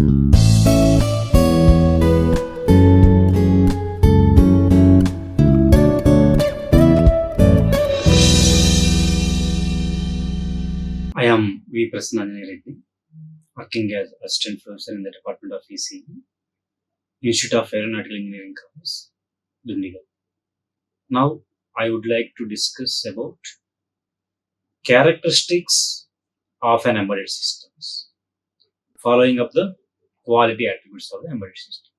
I am Prasannanjaneya Reddy, working as Assistant Professor in the Department of ECE, Institute of Aeronautical Engineering Campus, Dundigal. Now, I would like to discuss about characteristics of an embedded system, following up the quality attributes of the embedded system.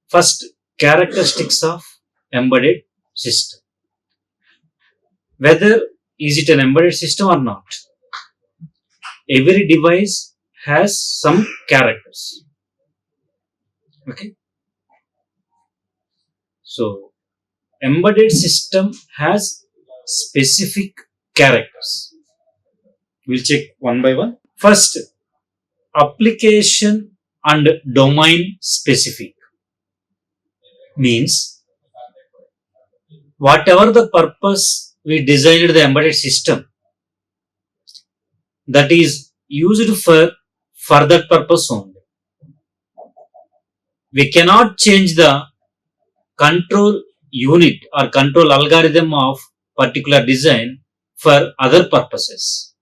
First, characteristics of embedded system. Whether is it an embedded system or not? Every device has some characters. Okay. So, embedded system has specific characters. We'll check one by one. First, application and domain specific means whatever the purpose we designed the embedded system, that is used for that purpose only. We cannot change the control unit or control algorithm of particular design for other purposes.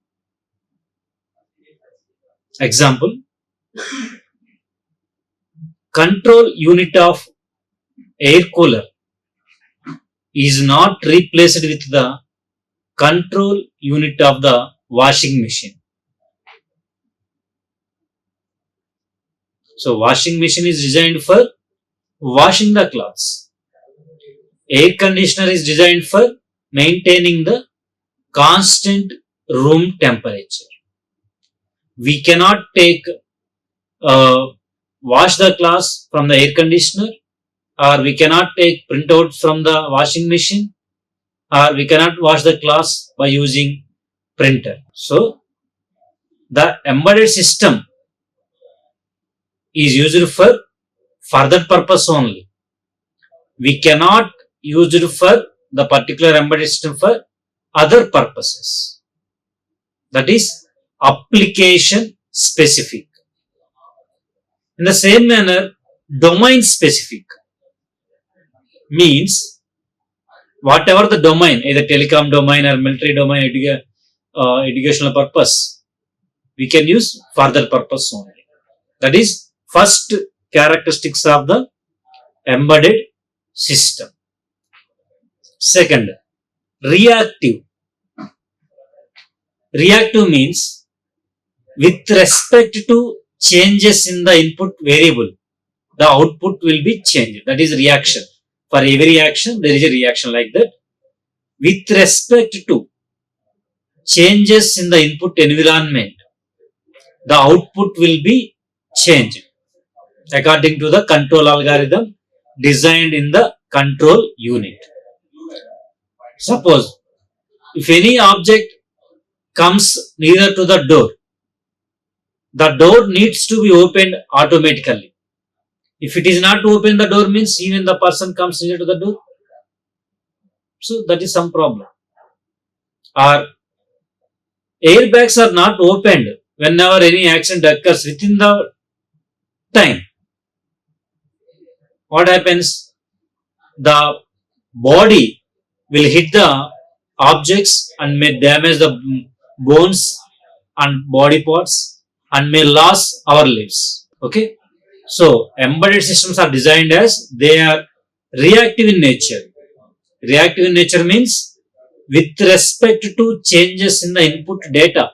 Example, control unit of air cooler is not replaced with the control unit of the washing machine. So, washing machine is designed for washing the clothes. Air conditioner is designed for maintaining the constant room temperature. We cannot wash the clothes from the air conditioner, or we cannot take printouts from the washing machine, or we cannot wash the clothes by using printer. So, the embedded system is used for that purpose only. We cannot use it for the particular embedded system for other purposes. That is application specific. In the same manner, domain specific means whatever the domain, either telecom domain or military domain, educational purpose, we can use for that purpose only. That is first characteristics of the embedded system. Second, reactive. Reactive means with respect to changes in the input variable, the output will be changed. That is reaction. For every action, there is a reaction like that. With respect to changes in the input environment, the output will be changed according to the control algorithm designed in the control unit. Suppose, if any object comes nearer to the door needs to be opened automatically. If it is not open, the door means even the person comes near to the door. So, that is some problem. Or airbags are not opened whenever any accident occurs within the time. What happens? The body will hit the objects and may damage the bones and body parts and may lose our lives. Okay. So, embedded systems are designed as they are reactive in nature. Reactive in nature means with respect to changes in the input data,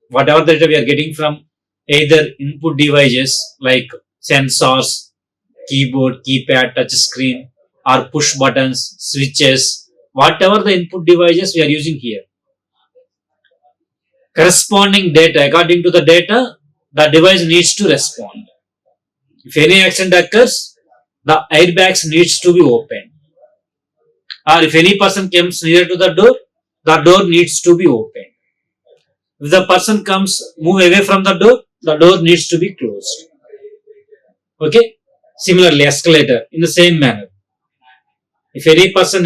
whatever data we are getting from either input devices like sensors, keyboard, keypad, touch screen, or push buttons, switches, whatever the input devices we are using here. Corresponding data, according to the data, the device needs to respond. If any accident occurs, the airbags needs to be opened. Or if any person comes near to the door needs to be opened. If the person move away from the door needs to be closed. Okay. Similarly, escalator in the same manner. If any person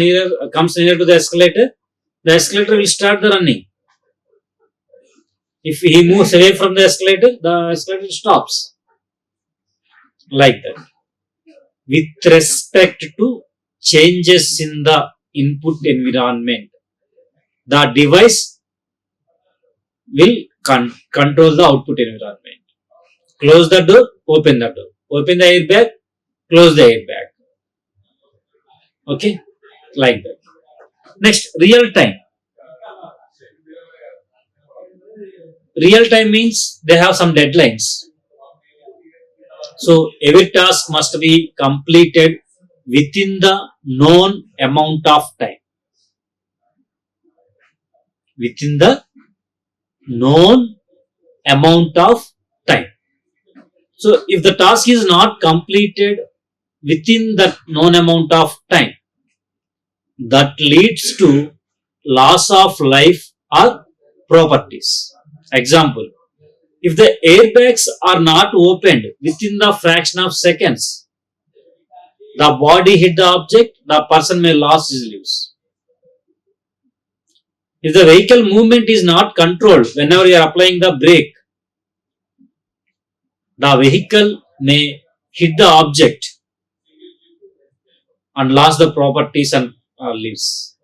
comes near to the escalator will start the running. If he moves away from the escalator stops. like that. With respect to changes in the input environment, the device will control the output environment. Close the door, open the door. Open the airbag, close the airbag. Okay, like that. Next, real time. Real time means they have some deadlines. So every task must be completed within the known amount of time. Within the known amount of time. So if the task is not completed within that known amount of time, that leads to loss of life or properties. Example, if the airbags are not opened within the fraction of seconds, the body hit the object, the person may lose his lives. If the vehicle movement is not controlled whenever you are applying the brake, the vehicle may hit the object and lose the properties and lives.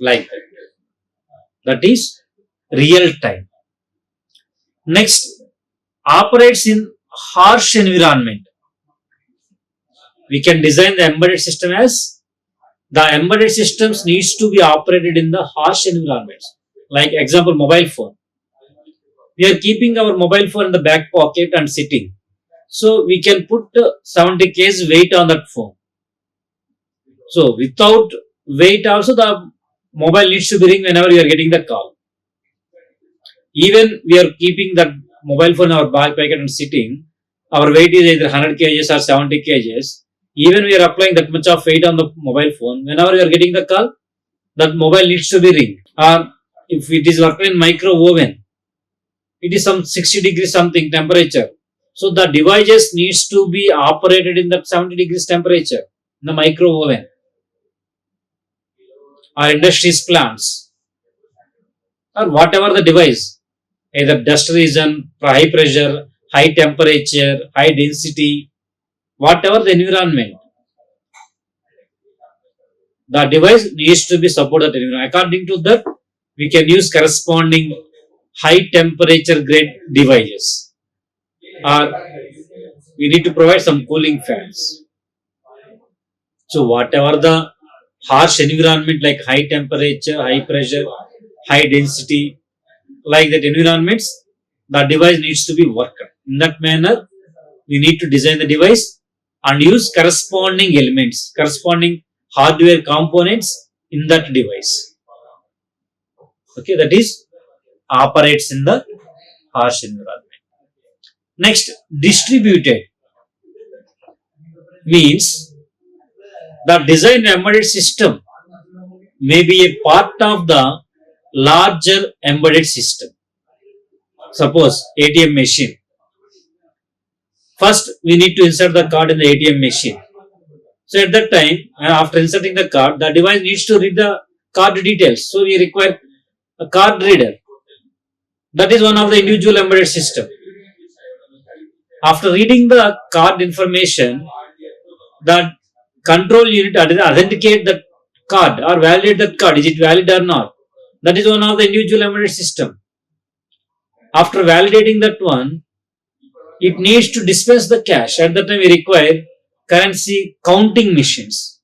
Like that. That is real time. Next, operates in harsh environment. We can design the embedded system as the embedded systems needs to be operated in the harsh environments. Like example, mobile phone. We are keeping our mobile phone in the back pocket and sitting. So we can put 70 kg weight on that phone. So without weight also the mobile needs to be ring whenever you are getting the call. Even we are keeping that mobile phone in our back pocket and sitting, our weight is either 100 kgs or 70 kgs. Even we are applying that much of weight on the mobile phone, whenever you are getting the call, that mobile needs to be ring. Or if it is working in micro oven, it is some 60 degrees something temperature. So the devices needs to be operated in that 70 degrees temperature in the micro oven. Or industries plants or whatever the device, either dust region, high pressure, high temperature, high density, whatever the environment, the device needs to be supported. According to that, we can use corresponding high temperature grade devices, or we need to provide some cooling fans. So whatever the harsh environment like high temperature, high pressure, high density, like that environments, the device needs to be worked. In that manner, we need to design the device and use corresponding elements, corresponding hardware components in that device. Okay, that is operates in the harsh environment. Next, distributed means the design embedded system may be a part of the larger embedded system. Suppose ATM machine. First, we need to insert the card in the ATM machine. So at that time, after inserting the card, the device needs to read the card details. So we require a card reader. That is one of the individual embedded system. After reading the card information, the control unit authenticate the card or validate that card. Is it valid or not? That is one of the individual embedded system. After validating that one, it needs to dispense the cash. At that time, we require currency counting machines.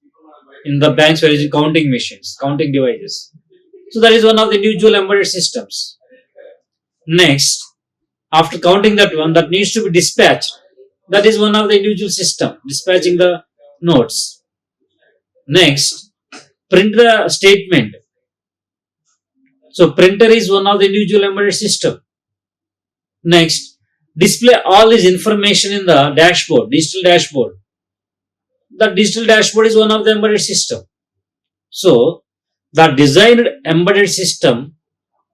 In the banks, where is counting machines, counting devices. So that is one of the individual embedded systems. Next, after counting that one, that needs to be dispatched. That is one of the individual system, dispatching the notes. Next, print the statement. So printer is one of the individual embedded system. Next, display all this information in the dashboard, digital dashboard. The digital dashboard is one of the embedded system. So the designed embedded system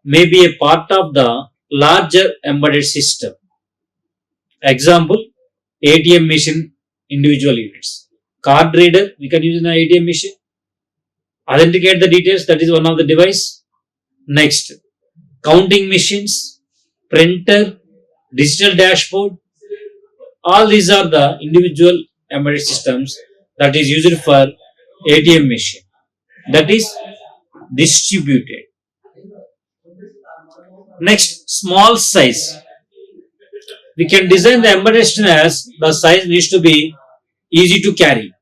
may be a part of the larger embedded system. Example, ATM machine individual units. Card reader, we can use in an ATM machine. Authenticate the details, that is one of the device. Next, counting machines, printer, digital dashboard. all these are the individual embedded systems that is used for ATM machine, that is distributed. Next, small size. We can design the embedded system as the size needs to be easy to carry.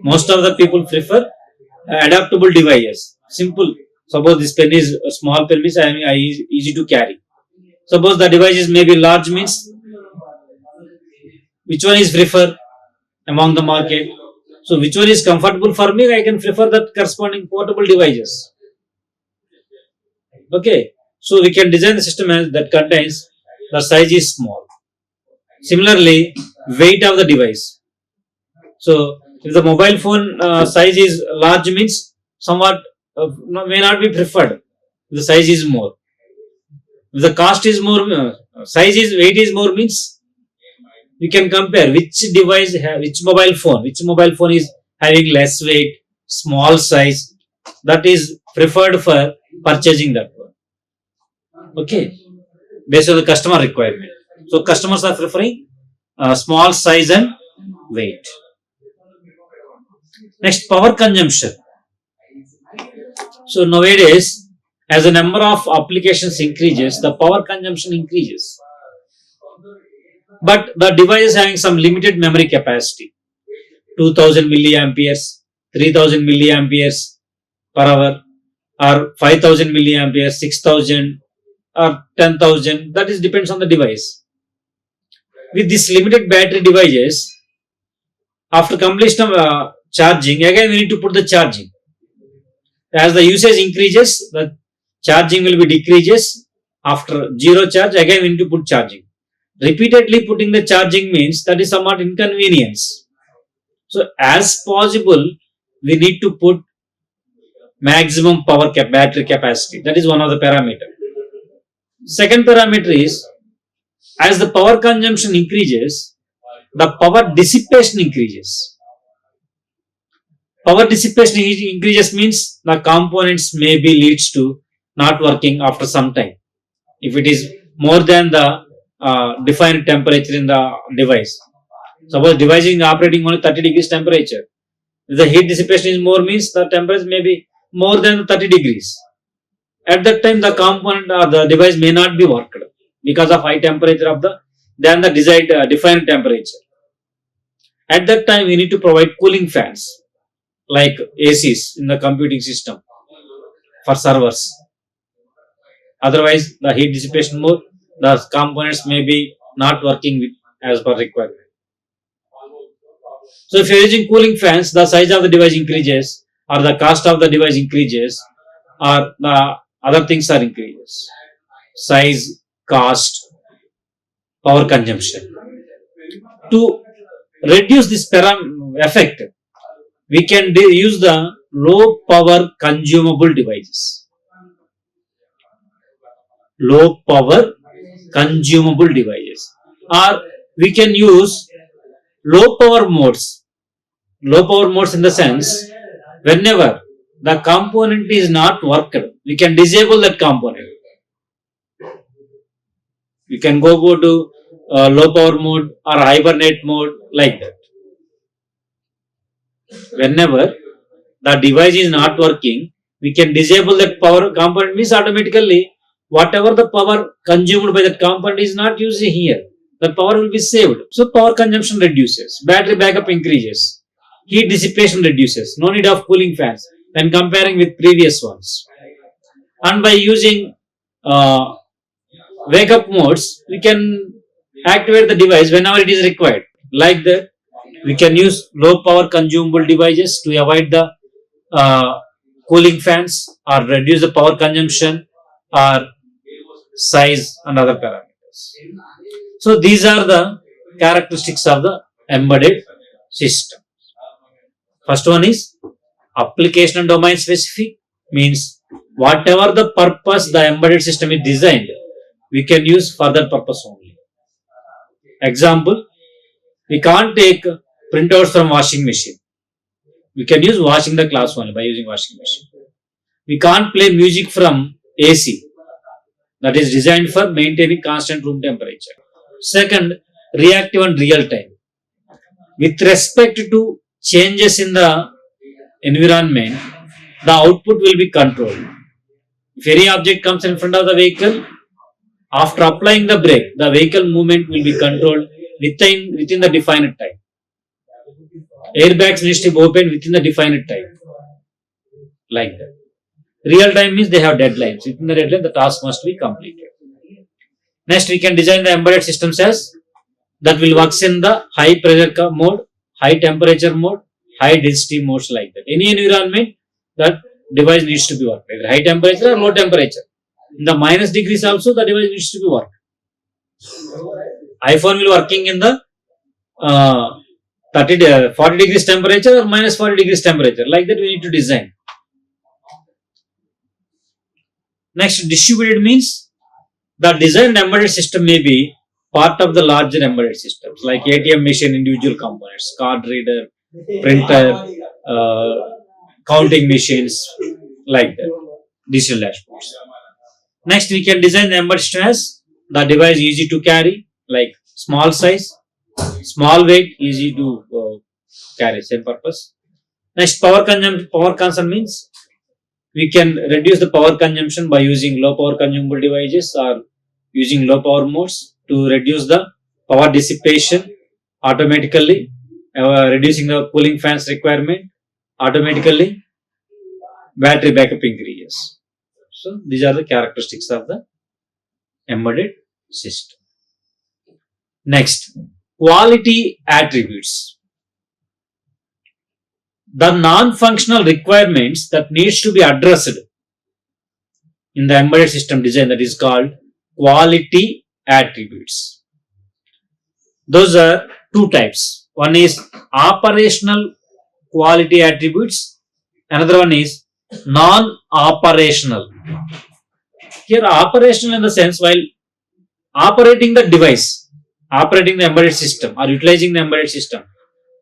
Most of the people prefer adaptable devices. Simple. Suppose this pen is a small pen, means easy to carry. Suppose the device is maybe large, means which one is prefer among the market? So which one is comfortable for me? I can prefer that corresponding portable devices. Okay. So we can design the system as that contains the size is small. Similarly, weight of the device. So if the mobile phone size is large, means somewhat may not be preferred. If the size is more. If the cost is more, size is weight is more, means we can compare which device, which mobile phone is having less weight, small size, that is preferred for purchasing that one. Okay, based on the customer requirement. So customers are preferring small size and weight. Next, power consumption. So nowadays, as the number of applications increases, the power consumption increases. But the device is having some limited memory capacity, 2000 milliamperes, 3000 milliamperes per hour, or 5000 milliamperes, 6000 or 10,000. That is depends on the device. With this limited battery devices, after completion of charging, again we need to put the charging. As the usage increases, the charging will be decreases. After zero charge, again we need to put charging. Repeatedly putting the charging means that is somewhat inconvenience. So as possible, we need to put maximum power battery capacity. That is one of the parameter. Second parameter is, as the power consumption increases, the power dissipation increases. Power dissipation increases means the components may be leads to not working after some time. If it is more than the defined temperature in the device. Suppose device is operating only 30 degrees temperature. If the heat dissipation is more, means the temperature may be more than 30 degrees. At that time, the component or the device may not be worked because of high temperature of the than the desired defined temperature. At that time, we need to provide cooling fans like ACs in the computing system for servers. Otherwise, the heat dissipation more, the components may be not working with as per requirement. So if you are using cooling fans, the size of the device increases, or the cost of the device increases, or the other things are increases. Size, cost, power consumption. To reduce this effect, we can use the low power consumable devices. Low power consumable devices, or we can use low power modes. Low power modes in the sense, whenever the component is not worked, we can disable that component. We can go to low power mode or hibernate mode, like that. Whenever the device is not working, we can disable that power component, means automatically whatever the power consumed by that component is not used here, the power will be saved. So power consumption reduces, battery backup increases, heat dissipation reduces, no need of cooling fans when comparing with previous ones. And by using wake up modes, we can activate the device whenever it is required. Like that, we can use low power consumable devices to avoid the cooling fans or reduce the power consumption or size and other parameters. So these are the characteristics of the embedded system. First one is application and domain specific, means whatever the purpose the embedded system is designed, we can use for that purpose only. Example, we can't take printouts from washing machine. We can use washing the clothes only by using washing machine. We can't play music from AC, that is designed for maintaining constant room temperature. Second, reactive and real time. With respect to changes in the environment, the output will be controlled. If any object comes in front of the vehicle, after applying the brake, the vehicle movement will be controlled within the defined time. Airbags needs to be opened within the defined time. Like that. Real time means they have deadlines. Within the deadline, the task must be completed. Next, we can design the embedded systems as that will works in the high pressure mode, high temperature mode, high density modes, like that. Any environment, that device needs to be worked, either high temperature or low temperature. In the minus degrees also, the device needs to be worked. iPhone will working in the 40 degrees temperature or minus 40 degrees temperature. Like that, we need to design. Next, distributed means the designed embedded system may be part of the larger embedded systems like ATM machine, individual components, card reader, printer, counting machines, like that, digital dashboards. Next, we can design the embedded system as the device easy to carry, like small size, small weight, easy to carry, same purpose. Next, power consumption means we can reduce the power consumption by using low power consumable devices or using low power modes to reduce the power dissipation automatically, reducing the cooling fans requirement automatically, battery backup increases. So these are the characteristics of the embedded system. Next, quality attributes. The non-functional requirements that needs to be addressed in the embedded system design, that is called quality attributes. Those are two types. One is operational quality attributes. Another one is non-operational. Here operational in the sense while operating the device, operating the embedded system or utilizing the embedded system,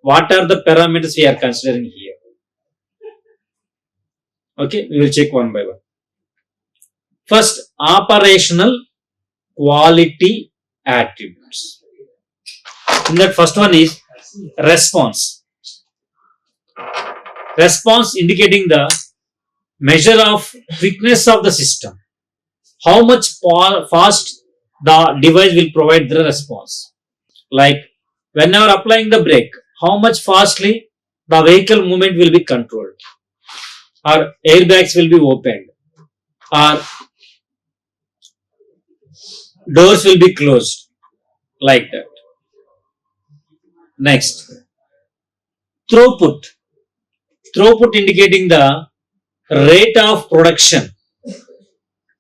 what are the parameters we are considering here? Okay, we will check one by one. First, operational quality attributes. In that first one is response. Response indicating the measure of quickness of the system. How much fast the device will provide the response. Like whenever applying the brake, how much fastly the vehicle movement will be controlled, or airbags will be opened, or doors will be closed, like that. Next, throughput. Throughput indicating the rate of production,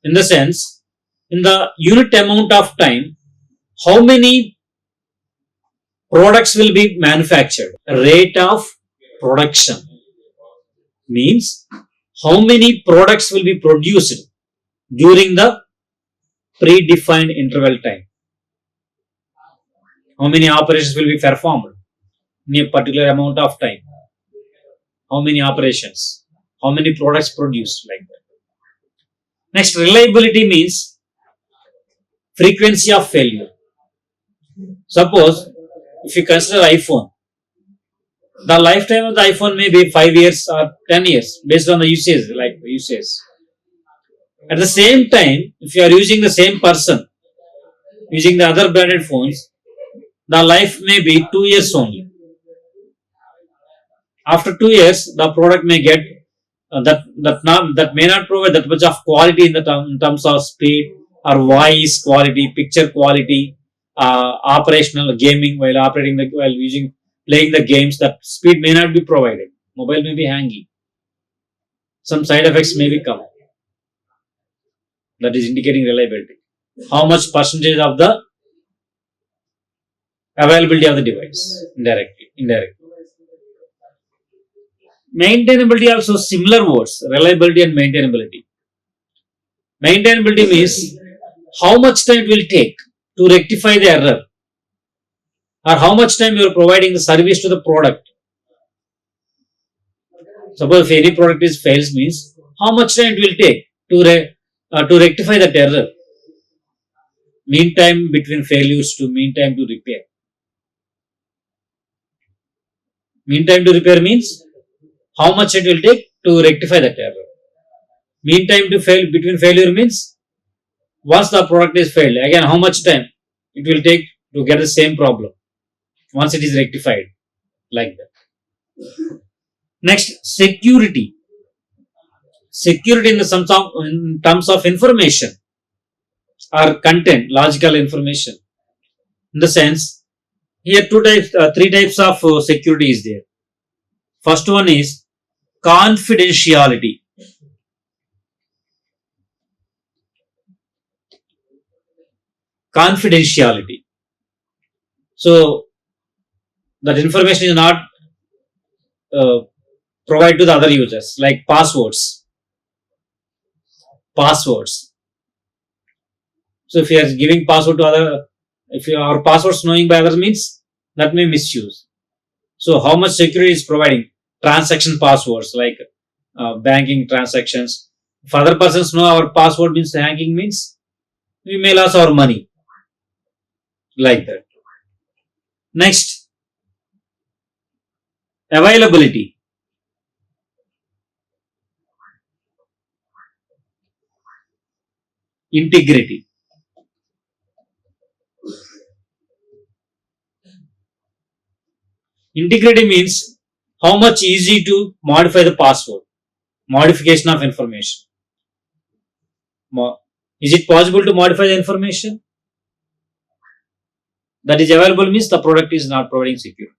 in the sense, in the unit amount of time, how many products will be manufactured. Rate of production means how many products will be produced during the predefined interval time. How many operations will be performed in a particular amount of time. How many operations, how many products produced, like that. Next, reliability means frequency of failure. Suppose if you consider iPhone, the lifetime of the iPhone may be 5 years or 10 years based on the usage, like the usage. At the same time, if you are using the same person, using the other branded phones, the life may be 2 years only. After 2 years, the product may get that may not provide that much of quality in terms of speed or voice quality, picture quality, operational gaming while playing the games. That speed may not be provided. Mobile may be hanging. Some side effects may become. That is indicating reliability. How much percentage of the availability of the device indirectly. Maintainability also similar words, reliability and maintainability. Maintainability means how much time it will take to rectify the error, or how much time you are providing the service to the product. Suppose if any product is fails means how much time it will take to rectify that error. Mean time between failures to mean time to repair. Mean time to repair means how much it will take to rectify that error. Mean time to fail between failure means once the product is failed, again how much time it will take to get the same problem once it is rectified, like that. Next, security. Security in the in terms of information or content, logical information. In the sense, here three types of security is there. First one is confidentiality. Confidentiality. So that information is not provided to the other users, like passwords. Passwords. So if you are giving password to other, if our passwords knowing by others means that may misuse. So how much security is providing? Transaction passwords like banking transactions. If other persons know our password means hacking means we may lose our money, like that. Next, availability. Integrity. Integrity means how much easy to modify the password. Modification of information. Is it possible to modify the information? That is available means the product is not providing security.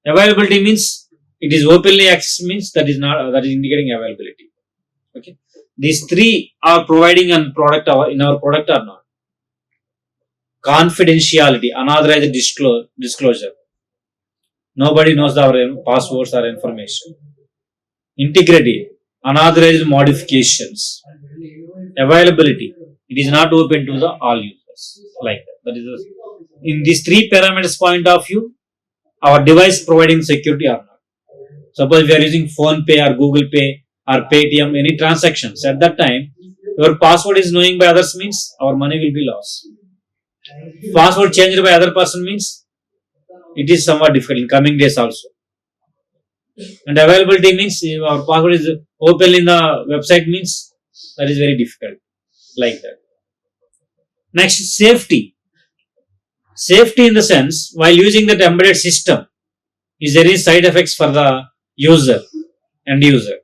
Availability means it is openly accessed means that is indicating availability. Okay. These three are providing in our product or not. Confidentiality, unauthorized disclosure. Nobody knows our passwords or information. Integrity, unauthorized modifications. Availability, it is not open to the all users, like that. That is in these three parameters point of view, our device providing security or not. Suppose we are using Phone Pay or Google Pay or Paytm, any transactions, at that time your password is knowing by others means our money will be lost. Password changed by other person means it is somewhat difficult in coming days also. And availability means if our password is open in the website means that is very difficult, like that. Next, safety. Safety in the sense, while using that embedded system, is there any side effects for the end user?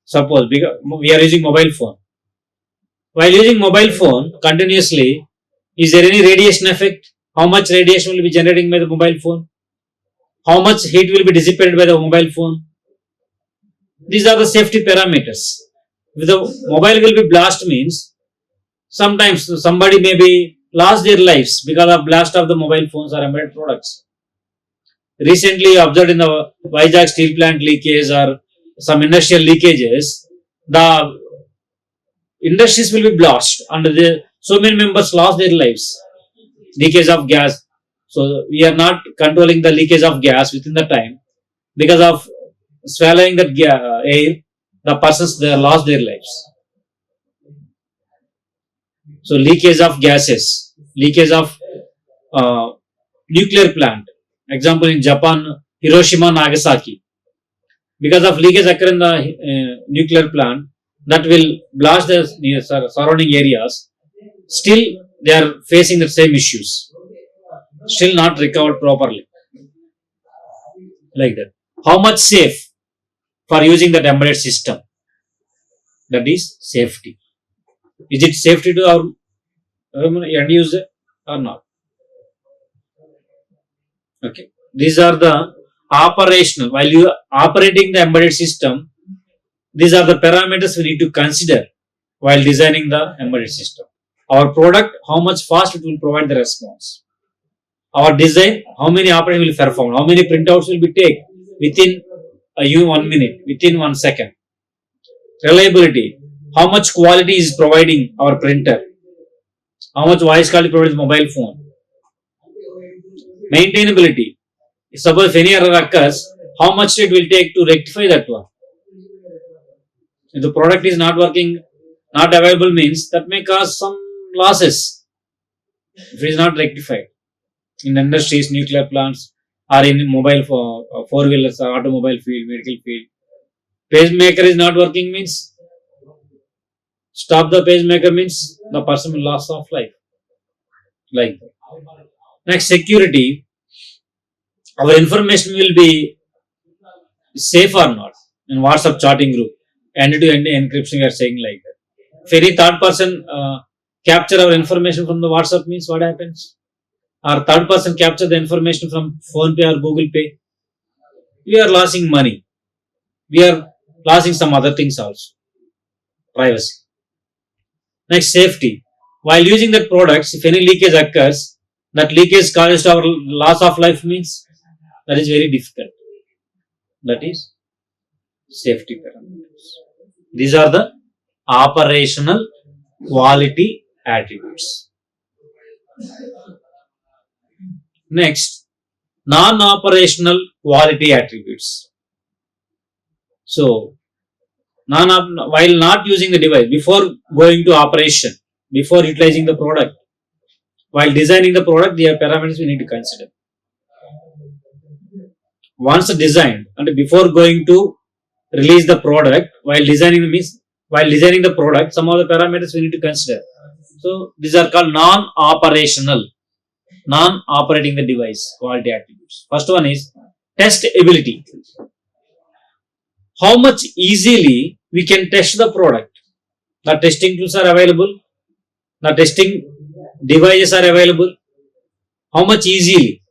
Suppose we are using mobile phone. While using mobile phone continuously, is there any radiation effect? How much radiation will be generating by the mobile phone? How much heat will be dissipated by the mobile phone? These are the safety parameters. If the mobile will be blast means, sometimes somebody may be lost their lives because of blast of the mobile phones or embedded products. Recently observed in the Vizag steel plant leakage or some industrial leakages, the industries will be blast and so many members lost their lives. Leakage of gas. So we are not controlling the leakage of gas within the time. Because of swallowing that air, the persons they lost their lives. So leakage of gases, leakage of nuclear plant. Example in Japan, Hiroshima, Nagasaki. Because of leakage occur in the nuclear plant, that will blast the surrounding areas. Still, they are facing the same issues. Still not recovered properly. Like that. How much safe for using that embedded system? That is safety. Is it safety to our end user or not? Okay. These are the operational. While you are operating the embedded system, these are the parameters we need to consider while designing the embedded system. Our product, how much fast it will provide the response. Our design, how many operations will perform, how many printouts will be taken within 1 minute, within 1 second. Reliability, how much quality is providing our printer, how much voice quality provides mobile phone. Maintainability, suppose if any error occurs, how much it will take to rectify that one. If the product is not working, not available means that may cause some losses if it is not rectified. In industries, nuclear plants, or in mobile for four wheelers or automobile field, medical field. Pacemaker is not working means stop the pacemaker means the person will loss of life. Like that. Next, security. Our information will be safe or not in WhatsApp chatting group. End-to-end encryption, we are saying like that. If any third person capture our information from the WhatsApp means what happens? Or third person capture the information from Phone Pay or Google Pay, we are losing money. We are losing some other things also. Privacy. Next, safety. While using that products, if any leakage occurs, that leakage causes our loss of life means that is very difficult. That is safety parameters. These are the operational quality attributes. Next, non-operational quality attributes. So, while not using the device, before going to operation, before utilizing the product, while designing the product, there are parameters we need to consider. Once designed and before going to release the product, while designing the product, some of the parameters we need to consider. So these are called non-operating the device quality attributes. First one is test ability. How much easily we can test the product. The testing tools are available. The testing devices are available. How much easily?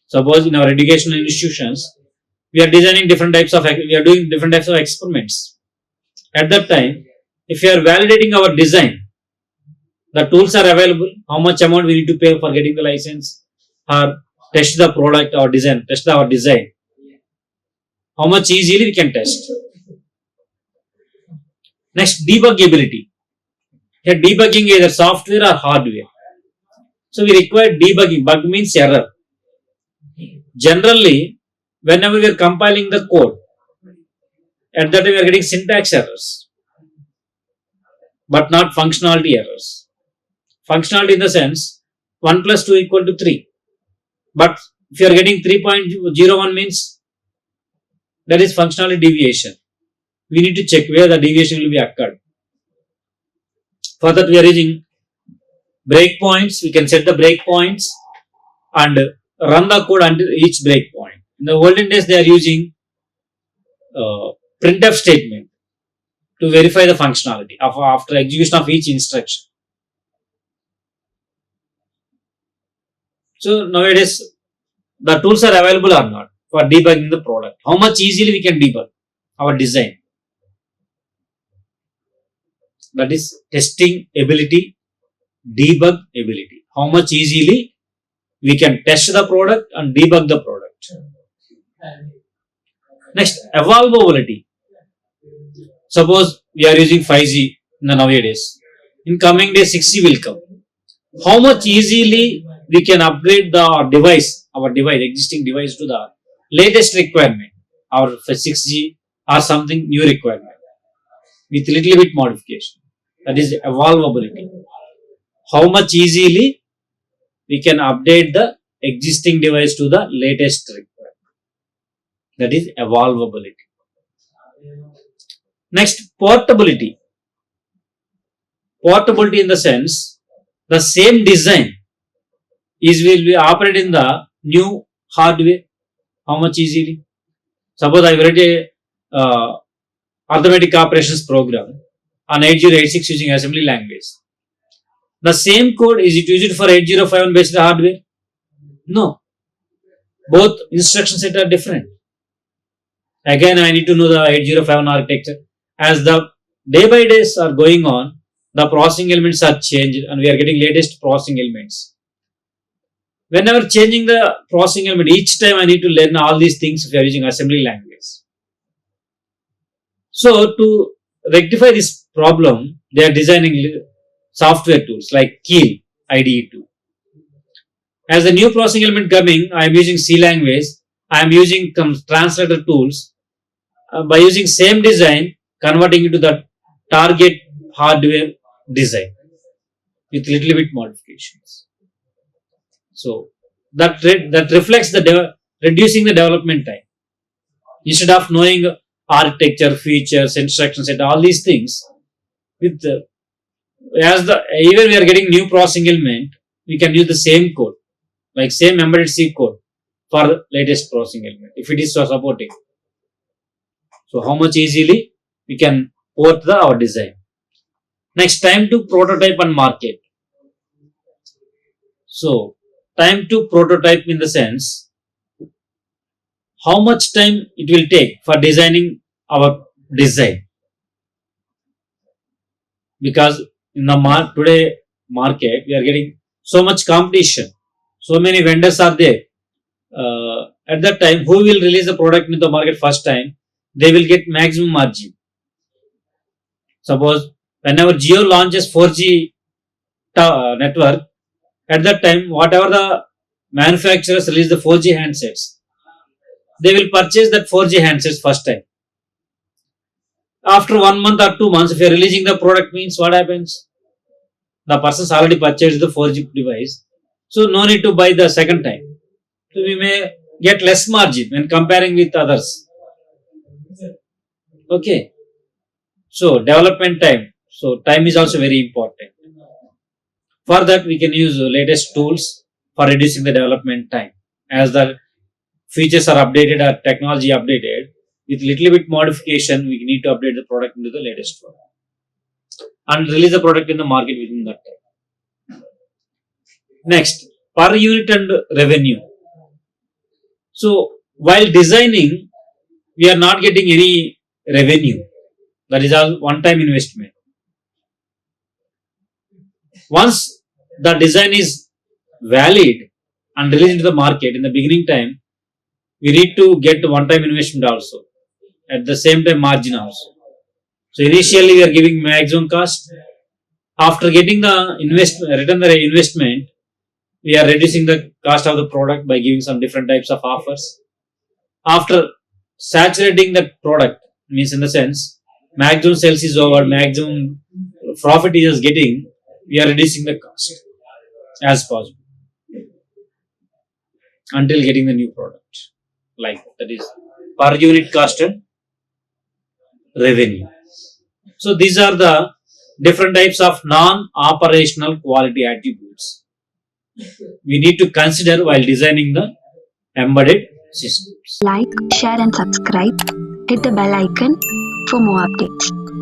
Suppose in our educational institutions, we are doing different types of experiments. At that time, if we are validating our design, the tools are available. How much amount we need to pay for getting the license or test the product or test our design. How much easily we can test. Next, debuggability. Here, debugging either software or hardware. So we require debugging. Bug means error. Generally, whenever we are compiling the code, at that time we are getting syntax errors, but not functionality errors. Functionality in the sense 1 plus 2 equal to 3. But if you are getting 3.01 means that is functionality deviation. We need to check where the deviation will be occurred. For that we are using breakpoints. We can set the breakpoints and run the code until each breakpoint. In the olden days they are using printf statement to verify the functionality after execution of each instruction. So nowadays the tools are available or not for debugging the product. How much easily we can debug our design. That is testing ability, debug ability. How much easily we can test the product and debug the product. Next, evolvability. Suppose we are using 5G nowadays. In coming days 6G will come. How much easily we can upgrade our existing device to the latest requirement, or for 6G or something new requirement with little bit modification. That is evolvability. How much easily we can update the existing device to the latest requirement. That is evolvability. Next, portability. Portability in the sense the same design will be operated in the new hardware. How much easily? Suppose I read a arithmetic operations program on 8086 using assembly language. The same code, is it used for 8051 based hardware? No. Both instruction set are different. Again, I need to know the 8051 architecture. As the day by days are going on, the processing elements are changed and we are getting latest processing elements. Whenever changing the processing element, each time I need to learn all these things if you are using assembly language. So to rectify this problem, they are designing software tools like Keel IDE tool. As the new processing element coming, I am using C language. I am using translator tools. By using same design, converting it to the target hardware design with little bit modifications. So that reflects the reducing the development time. Instead of knowing architecture, features, instructions, and all these things, with as the even we are getting new processing element, we can use the same code, like same embedded C code for the latest processing element if it is supporting. So how much easily we can port our design. Next, time to prototype and market. So time to prototype in the sense how much time it will take for designing our design, because in the today market we are getting so much competition, so many vendors are there. At that time, who will release the product in the market first time, they will get maximum margin. Suppose whenever Jio launches 4G network, at that time whatever the manufacturers release the 4G handsets, they will purchase that 4G handsets first time. After 1 month or 2 months, if you are releasing the product, means what happens? The person's already purchased the 4G device, so no need to buy the second time. So we may get less margin when comparing with others. Okay. So development time. So time is also very important. For that, we can use latest tools for reducing the development time. As the features are updated or technology updated, with little bit modification, we need to update the product into the latest one and release the product in the market within that time. Next, per unit and revenue. So while designing, we are not getting any revenue. That is all one-time investment. Once the design is valid and released into the market in the beginning time, we need to get one-time investment also. At the same time, margin also. So initially we are giving maximum cost. After getting the return the investment, we are reducing the cost of the product by giving some different types of offers. After saturating the product, means in the sense maximum sales is over, maximum profit is getting, we are reducing the cost as possible until getting the new product. Like that is per unit cost and revenue. So these are the different types of non-operational quality attributes we need to consider while designing the embedded systems. Like, share and subscribe. Hit the bell icon for more updates.